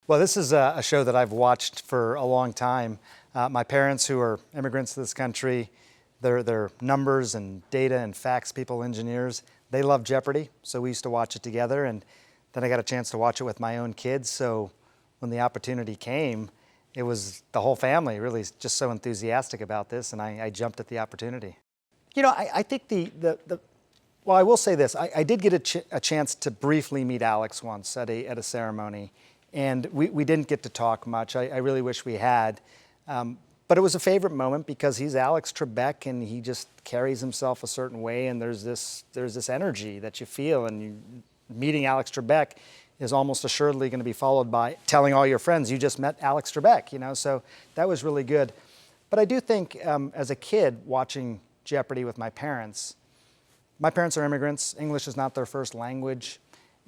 Well, this is a show that I've watched for a long time. My parents, who are immigrants to this country, they're numbers and data and facts people, engineers. They love Jeopardy, so we used to watch it together, and then I got a chance to watch it with my own kids. So when the opportunity came, it was the whole family really just so enthusiastic about this, and I jumped at the opportunity. You know, I think well, I will say this. I did get a chance to briefly meet Alex once at a ceremony, and we didn't get to talk much. I really wish we had. But it was a favorite moment because he's Alex Trebek, and he just carries himself a certain way, and there's this energy that you feel, and meeting Alex Trebek is almost assuredly going to be followed by telling all your friends you just met Alex Trebek, you know, so that was really good. But I do think as a kid watching Jeopardy with my parents are immigrants. English is not their first language,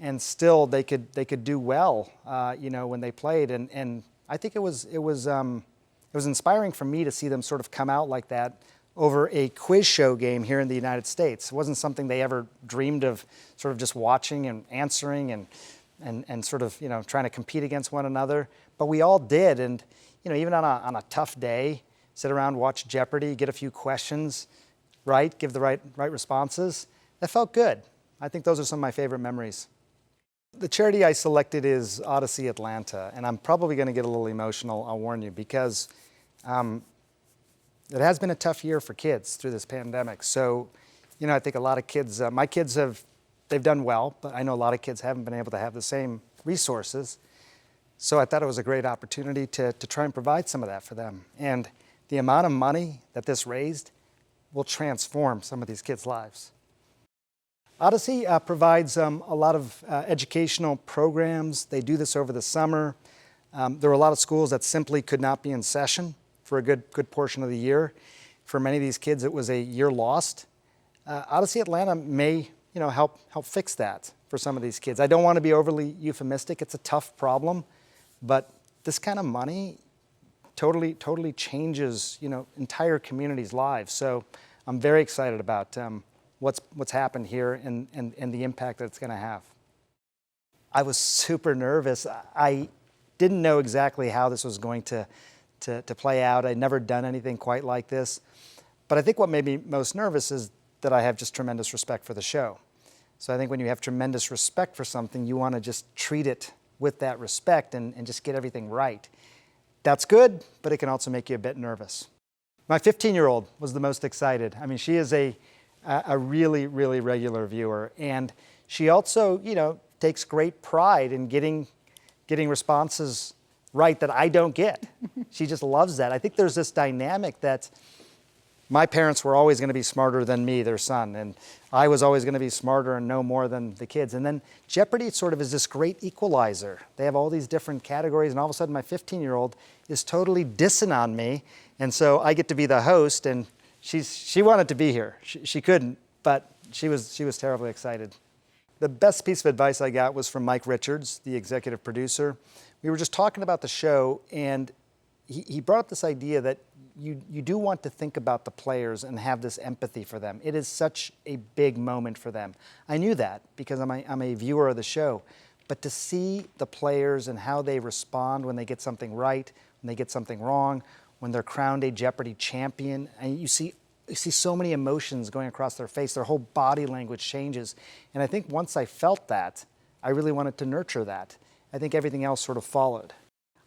and still they could do well, you know, when they played, and I think it was inspiring for me to see them sort of come out like that over a quiz show game here in the United States. It wasn't something they ever dreamed of, sort of just watching and answering and sort of, you know, trying to compete against one another. But we all did, and you know, even on a tough day, sit around, watch Jeopardy, get a few questions right, give the right responses. That felt good. I think those are some of my favorite memories. The charity I selected is Odyssey Atlanta, and I'm probably going to get a little emotional, I'll warn you, because it has been a tough year for kids through this pandemic. So, you know, I think a lot of kids, my kids they've done well, but I know a lot of kids haven't been able to have the same resources. So I thought it was a great opportunity to try and provide some of that for them. And the amount of money that this raised will transform some of these kids' lives. Odyssey provides a lot of educational programs. They do this over the summer. There were a lot of schools that simply could not be in session for a good portion of the year. For many of these kids, it was a year lost. Odyssey Atlanta may, you know, help fix that for some of these kids. I don't want to be overly euphemistic. It's a tough problem, but this kind of money totally changes, you know, entire communities' lives. So I'm very excited about what's happened here and the impact that it's going to have. I was super nervous. I didn't know exactly how this was going to play out. I'd never done anything quite like this. But I think what made me most nervous is that I have just tremendous respect for the show. So I think when you have tremendous respect for something, you want to just treat it with that respect and just get everything right. That's good, but it can also make you a bit nervous. My 15-year-old was the most excited. I mean, she is a really regular viewer, and she also, you know, takes great pride in getting responses right that I don't get. She just loves that. I think there's this dynamic that my parents were always going to be smarter than me, their son, and I was always going to be smarter and know more than the kids. And then Jeopardy sort of is this great equalizer. They have all these different categories, and all of a sudden my 15-year-old is totally dissing on me, and so I get to be the host, and she wanted to be here. She couldn't, but she was terribly excited. The best piece of advice I got was from Mike Richards, the executive producer. We were just talking about the show, and he brought up this idea that you do want to think about the players and have this empathy for them. It is such a big moment for them. I knew that because I'm a viewer of the show. But to see the players and how they respond when they get something right, when they get something wrong, when they're crowned a Jeopardy champion, and you see so many emotions going across their face, their whole body language changes. And I think once I felt that, I really wanted to nurture that. I think everything else sort of followed.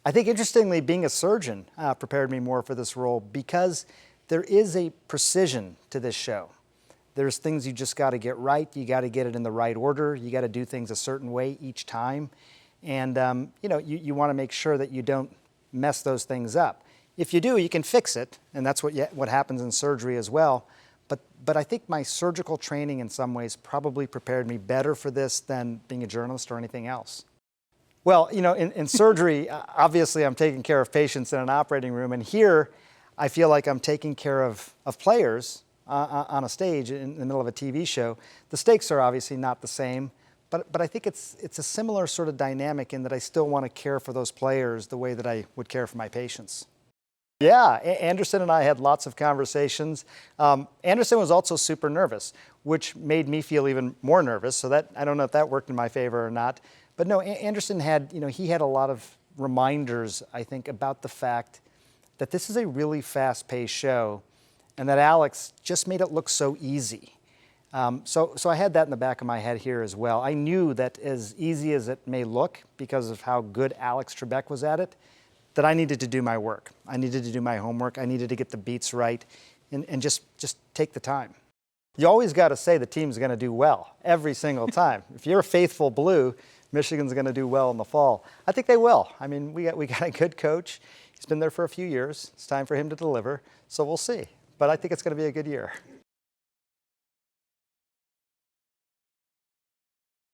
I think, interestingly, being a surgeon prepared me more for this role because there is a precision to this show. There's things you just got to get right. You got to get it in the right order. You got to do things a certain way each time. And you know, you want to make sure that you don't mess those things up. If you do, you can fix it, and that's what happens in surgery as well. But I think my surgical training in some ways probably prepared me better for this than being a journalist or anything else. Well, you know, in surgery, obviously I'm taking care of patients in an operating room, and here I feel like I'm taking care of players on a stage in the middle of a TV show. The stakes are obviously not the same, but I think it's a similar sort of dynamic in that I still want to care for those players the way that I would care for my patients. Yeah, Anderson and I had lots of conversations. Anderson was also super nervous, which made me feel even more nervous. So that, I don't know if that worked in my favor or not. But no, Anderson had, you know, he had a lot of reminders, I think, about the fact that this is a really fast-paced show and that Alex just made it look so easy. So I had that in the back of my head here as well. I knew that as easy as it may look, because of how good Alex Trebek was at it, that I needed to do my work. I needed to do my homework. I needed to get the beats right and just take the time. You always got to say the team's going to do well every single time. If you're a faithful Blue, Michigan's going to do well in the fall. I think they will. I mean, we got a good coach. He's been there for a few years. It's time for him to deliver, so we'll see. But I think it's going to be a good year.